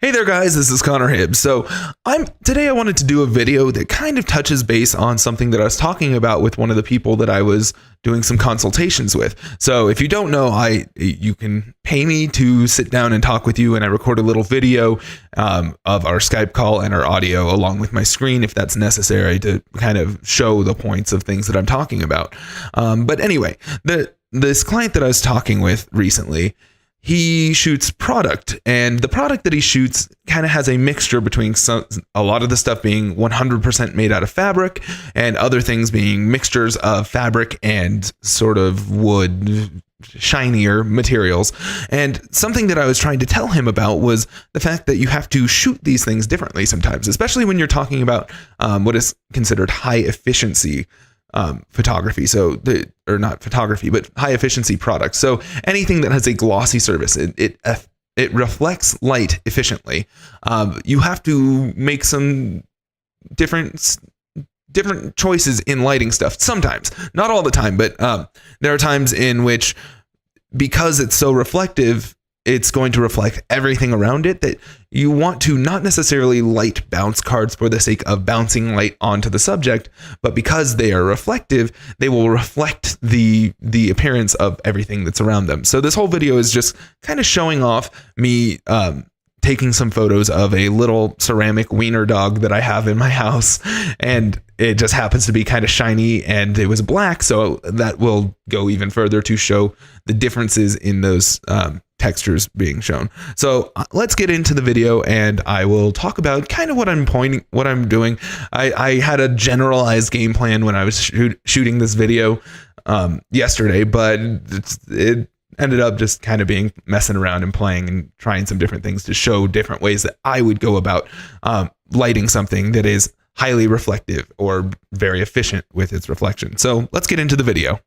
Hey there guys, this is Connor Hibbs. So today I wanted to do a video that kind of touches base on something that I was talking about with one of the people that I was doing some consultations with. So if you don't know, you can pay me to sit down and talk with you, and I record a little video of our Skype call and our audio along with my screen if that's necessary to kind of show the points of things that I'm talking about. But anyway, this client that I was talking with recently, he shoots product, and the product that he shoots kind of has a mixture between a lot of the stuff being 100% made out of fabric and other things being mixtures of fabric and sort of wood, shinier materials. And something that I was trying to tell him about was the fact that you have to shoot these things differently sometimes, especially when you're talking about what is considered high efficiency photography. Or not photography, but high efficiency products. So anything that has a glossy surface, it reflects light efficiently. You have to make some different choices in lighting stuff. Sometimes, not all the time, but there are times in which, because it's so reflective, it's going to reflect everything around it, that you want to not necessarily light bounce cards for the sake of bouncing light onto the subject, but because they are reflective, they will reflect the appearance of everything that's around them. So this whole video is just kind of showing off me taking some photos of a little ceramic wiener dog that I have in my house, and it just happens to be kind of shiny and it was black, so that will go even further to show the differences in those textures being shown. So let's get into the video, and I will talk about kind of what I'm doing. I had a generalized game plan when I was shooting this video yesterday, but it ended up just kind of being messing around and playing and trying some different things to show different ways that I would go about lighting something that is highly reflective or very efficient with its reflection. So let's get into the video.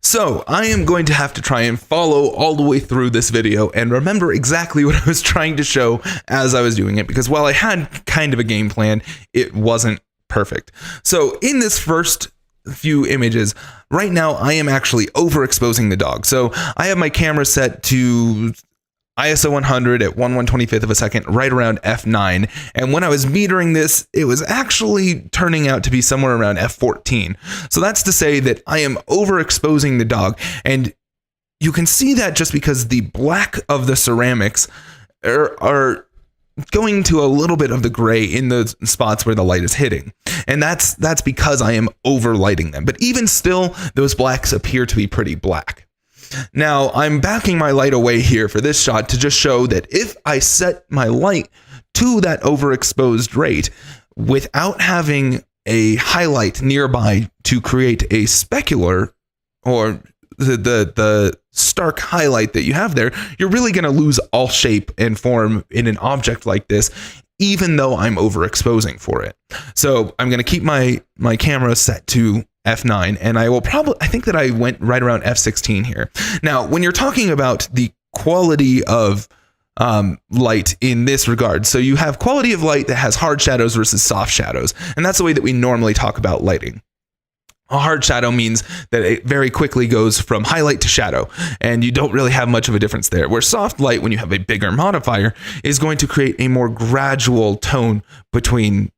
So I am going to have to try and follow all the way through this video and remember exactly what I was trying to show as I was doing it, because while I had kind of a game plan, it wasn't perfect. So in this first few images, right now I am actually overexposing the dog. So I have my camera set to ISO 100 at 1/125th of a second, right around f9. And when I was metering this, it was actually turning out to be somewhere around f14. So that's to say that I am overexposing the dog. And you can see that just because the black of the ceramics are going to a little bit of the gray in the spots where the light is hitting. And that's because I am overlighting them. But even still, those blacks appear to be pretty black. Now, I'm backing my light away here for this shot to just show that if I set my light to that overexposed rate without having a highlight nearby to create a specular, or the stark highlight that you have there, you're really going to lose all shape and form in an object like this, even though I'm overexposing for it. So I'm going to keep my camera set to f9, and I think that I went right around f16 here. Now, when you're talking about the quality of light in this regard, so you have quality of light that has hard shadows versus soft shadows, and that's the way that we normally talk about lighting. A hard shadow means that it very quickly goes from highlight to shadow, and you don't really have much of a difference there. Where soft light, when you have a bigger modifier, is going to create a more gradual tone between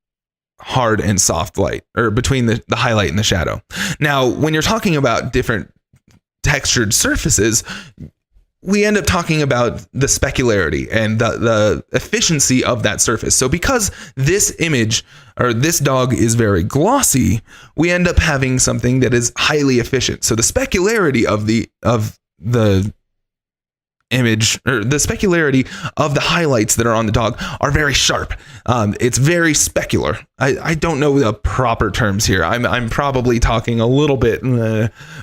hard and soft light, or between the highlight and the shadow. Now, when you're talking about different textured surfaces, we end up talking about the specularity and the efficiency of that surface. So because this image, or this dog, is very glossy, we end up having something that is highly efficient. So the specularity of the image, or the specularity of the highlights that are on the dog, are very sharp. It's very specular. I don't know the proper terms here. I'm probably talking a little bit,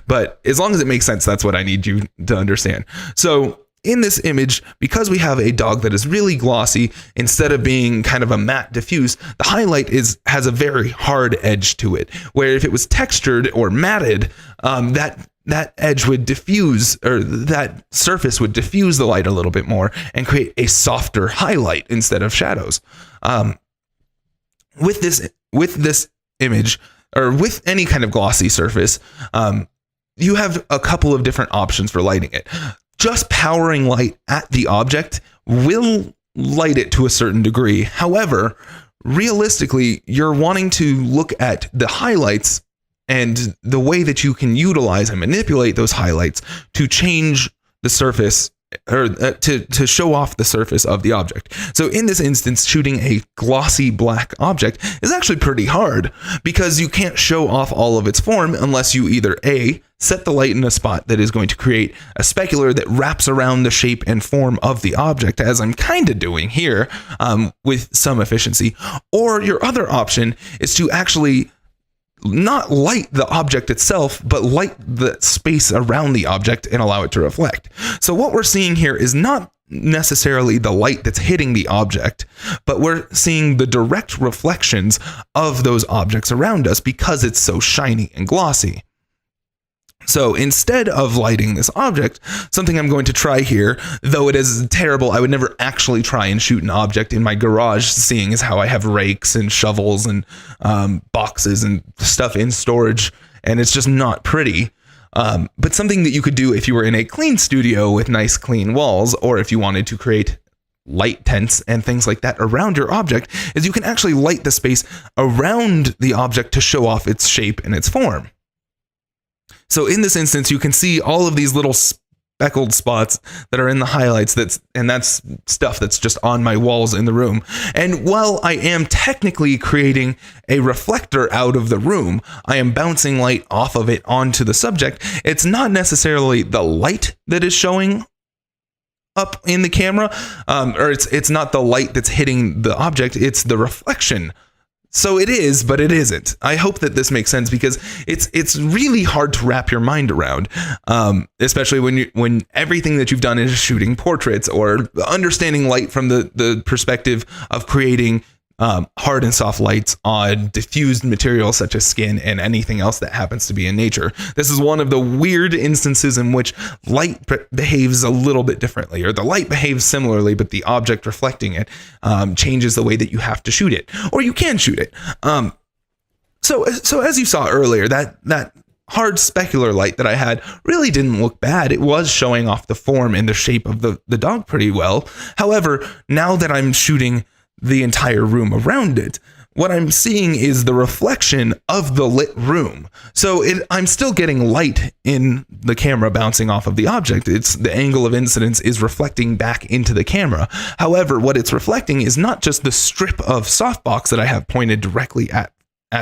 but as long as it makes sense, that's what I need you to understand. So in this image, because we have a dog that is really glossy, instead of being kind of a matte diffuse, the highlight has a very hard edge to it, where if it was textured or matted, that edge would diffuse, or that surface would diffuse the light a little bit more and create a softer highlight instead of shadows. With this image, or with any kind of glossy surface, you have a couple of different options for lighting it. just powering light at the object will light it to a certain degree. However, realistically, you're wanting to look at the highlights and the way that you can utilize and manipulate those highlights to change the surface, or to show off the surface of the object. So in this instance, shooting a glossy black object is actually pretty hard because you can't show off all of its form unless you either A, set the light in a spot that is going to create a specular that wraps around the shape and form of the object, as I'm kind of doing here, with some efficiency, or your other option is to actually not light the object itself, but light the space around the object and allow it to reflect. So what we're seeing here is not necessarily the light that's hitting the object, but we're seeing the direct reflections of those objects around us because it's so shiny and glossy. So instead of lighting this object, something I'm going to try here, though it is terrible, I would never actually try and shoot an object in my garage, seeing as how I have rakes and shovels and boxes and stuff in storage, and it's just not pretty. But something that you could do if you were in a clean studio with nice clean walls, or if you wanted to create light tents and things like that around your object, is you can actually light the space around the object to show off its shape and its form. So in this instance, you can see all of these little speckled spots that are in the highlights. That's stuff that's just on my walls in the room. And while I am technically creating a reflector out of the room, I am bouncing light off of it onto the subject. It's not necessarily the light that is showing up in the camera, or it's not the light that's hitting the object. It's the reflection. So it is, but it isn't. I hope that this makes sense because it's really hard to wrap your mind around, especially when everything that you've done is shooting portraits or understanding light from the perspective of creating hard and soft lights on diffused materials such as skin and anything else that happens to be in nature. This is one of the weird instances in which light behaves a little bit differently, or the light behaves similarly, but the object reflecting it changes the way that you have to shoot it, or you can shoot it. So as you saw earlier, that hard specular light that I had really didn't look bad. It was showing off the form and the shape of the dog pretty well. However, now that I'm shooting the entire room around it, what I'm seeing is the reflection of the lit room. So I'm still getting light in the camera bouncing off of the object. It's the angle of incidence is reflecting back into the camera. However, what it's reflecting is not just the strip of softbox that I have pointed directly at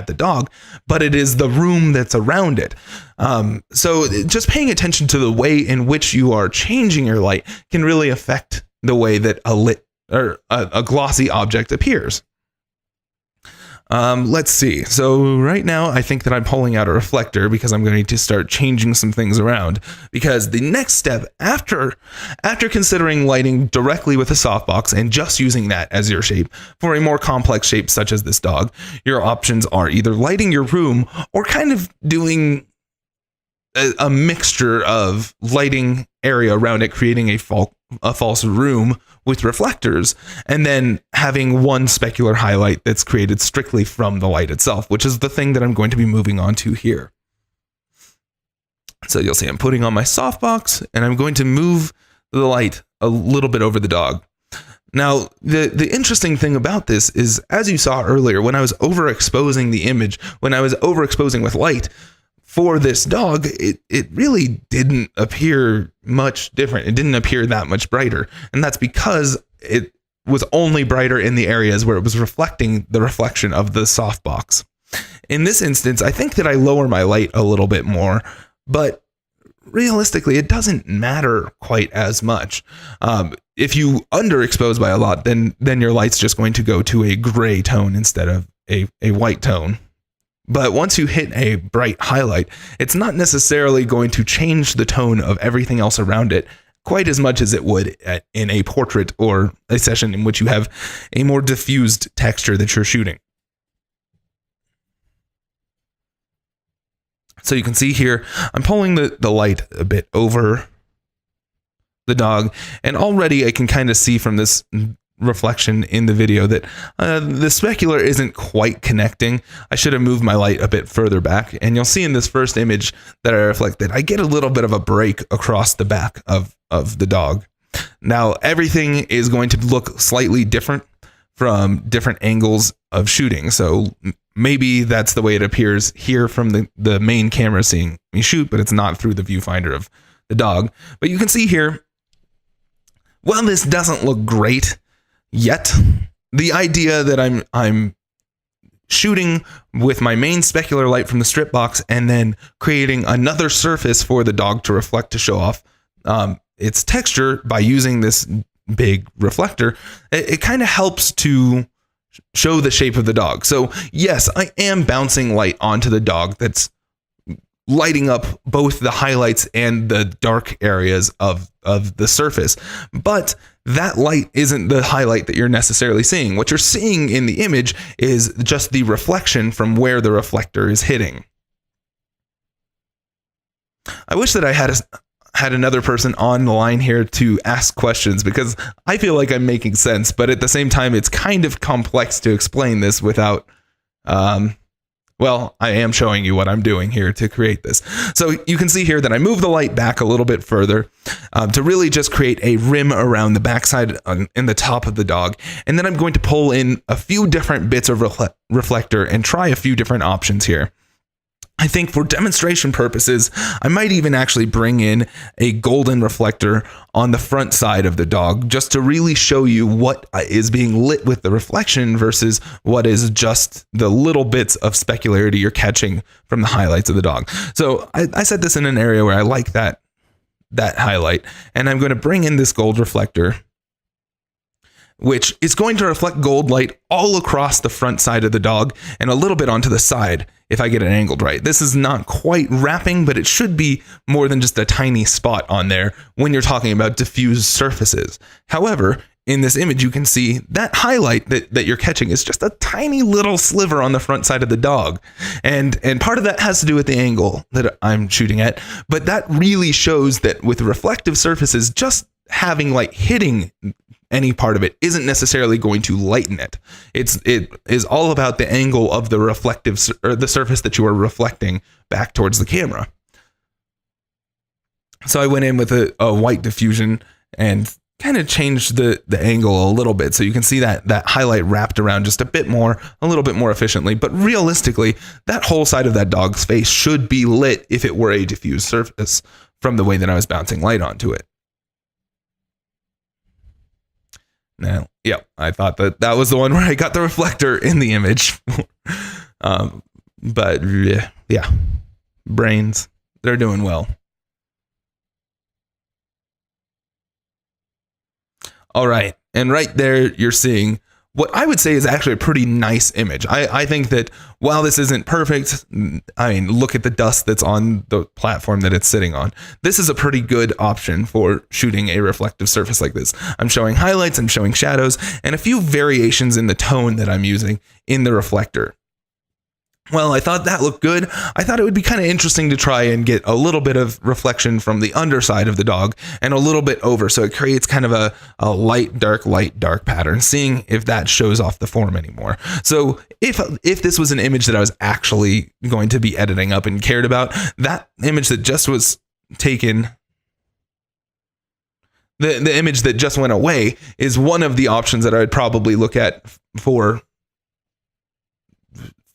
the dog, but it is the room that's around it. So just paying attention to the way in which you are changing your light can really affect the way that a glossy object appears. Let's see. So right now I think that I'm pulling out a reflector because I'm going to start changing some things around, because the next step after considering lighting directly with a softbox and just using that as your shape for a more complex shape such as this dog, your options are either lighting your room or kind of doing a mixture of lighting area around it, creating a false room with reflectors, and then having one specular highlight that's created strictly from the light itself, which is the thing that I'm going to be moving on to here. So you'll see I'm putting on my softbox and I'm going to move the light a little bit over the dog. Now, the interesting thing about this is, as you saw earlier, when I was overexposing the image, when I was overexposing with light, for this dog, it really didn't appear much different. It didn't appear that much brighter. And that's because it was only brighter in the areas where it was reflecting the reflection of the softbox. In this instance, I think that I lower my light a little bit more, but realistically, it doesn't matter quite as much. If you underexpose by a lot, then your light's just going to go to a gray tone instead of a white tone. But once you hit a bright highlight, it's not necessarily going to change the tone of everything else around it quite as much as it would in a portrait or a session in which you have a more diffused texture that you're shooting. So you can see here, I'm pulling the light a bit over the dog, and already I can kind of see from this reflection in the video that the specular isn't quite connecting. I should have moved my light a bit further back, and you'll see in this first image that I reflected, I get a little bit of a break across the back of the dog. Now, everything is going to look slightly different from different angles of shooting. So maybe that's the way it appears here from the main camera seeing me shoot, but it's not through the viewfinder of the dog. But you can see here, well, this doesn't look great yet. The idea that I'm shooting with my main specular light from the strip box and then creating another surface for the dog to reflect to show off its texture by using this big reflector, it kind of helps to show the shape of the dog. So yes, I am bouncing light onto the dog that's lighting up both the highlights and the dark areas of the surface. But that light isn't the highlight that you're necessarily seeing. What you're seeing in the image is just the reflection from where the reflector is hitting. I wish that I had another person on the line here to ask questions, because I feel like I'm making sense, but at the same time, it's kind of complex to explain this without, well, I am showing you what I'm doing here to create this. So you can see here that I move the light back a little bit further to really just create a rim around the backside and the top of the dog. And then I'm going to pull in a few different bits of reflector and try a few different options here. I think for demonstration purposes, I might even actually bring in a golden reflector on the front side of the dog just to really show you what is being lit with the reflection versus what is just the little bits of specularity you're catching from the highlights of the dog. So I set this in an area where I like that highlight, and I'm going to bring in this gold reflector, which is going to reflect gold light all across the front side of the dog and a little bit onto the side if I get it angled right. This is not quite wrapping, but it should be more than just a tiny spot on there when you're talking about diffused surfaces. However, in this image, you can see that highlight that you're catching is just a tiny little sliver on the front side of the dog. And part of that has to do with the angle that I'm shooting at, but that really shows that with reflective surfaces, just having light hitting any part of it isn't necessarily going to lighten it. It is all about the angle of the reflective or the surface that you are reflecting back towards the camera. So I went in with a white diffusion and kind of changed the angle a little bit, so you can see that highlight wrapped around just a little bit more efficiently. But realistically, that whole side of that dog's face should be lit if it were a diffused surface from the way that I was bouncing light onto it. Now, yeah, I thought that was the one where I got the reflector in the image. But yeah, brains, they're doing well. All right, and right there you're seeing what I would say is actually a pretty nice image. I think that while this isn't perfect, I mean, look at the dust that's on the platform that it's sitting on. This is a pretty good option for shooting a reflective surface like this. I'm showing highlights, I'm showing shadows, and a few variations in the tone that I'm using in the reflector. Well, I thought that looked good. I thought it would be kind of interesting to try and get a little bit of reflection from the underside of the dog and a little bit over, so it creates kind of a light, dark pattern, seeing if that shows off the form anymore. So if this was an image that I was actually going to be editing up and cared about, that image that just was taken, the image that just went away, is one of the options that I would probably look at for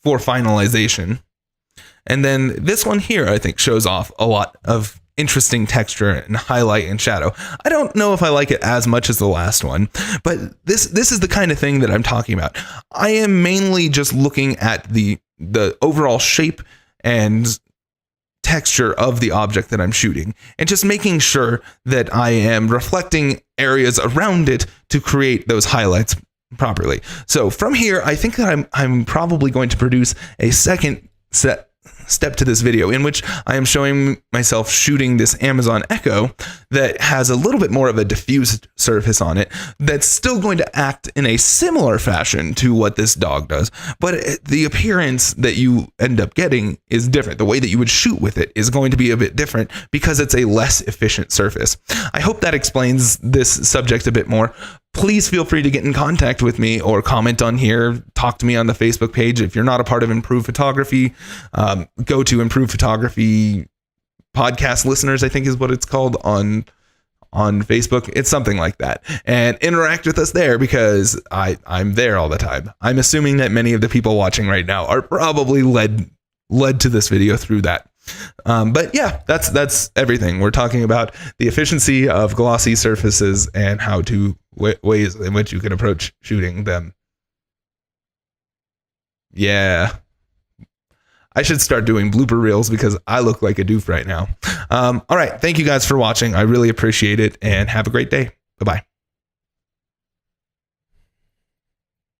finalization. And then this one here, I think, shows off a lot of interesting texture and highlight and shadow. I don't know if I like it as much as the last one, but this is the kind of thing that I'm talking about. I am mainly just looking at the overall shape and texture of the object that I'm shooting, and just making sure that I am reflecting areas around it to create those highlights properly. So from here, I think that I'm probably going to produce a second step to this video in which I am showing myself shooting this Amazon Echo that has a little bit more of a diffused surface on it that's still going to act in a similar fashion to what this dog does, but the appearance that you end up getting is different. The way that you would shoot with it is going to be a bit different because it's a less efficient surface. I hope that explains this subject a bit more. please feel free to get in contact with me or comment on here. Talk to me on the Facebook page. If you're not a part of Improve Photography, go to Improve Photography Podcast Listeners, I think is what it's called on Facebook. It's something like that. And interact with us there, because I'm there all the time. I'm assuming that many of the people watching right now are probably led to this video through that. But yeah, that's everything. We're talking about the efficiency of glossy surfaces and how to ways in which you can approach shooting them. Yeah. I should start doing blooper reels because I look like a doof right now. All right. Thank you guys for watching. I really appreciate it, and have a great day. Bye-bye.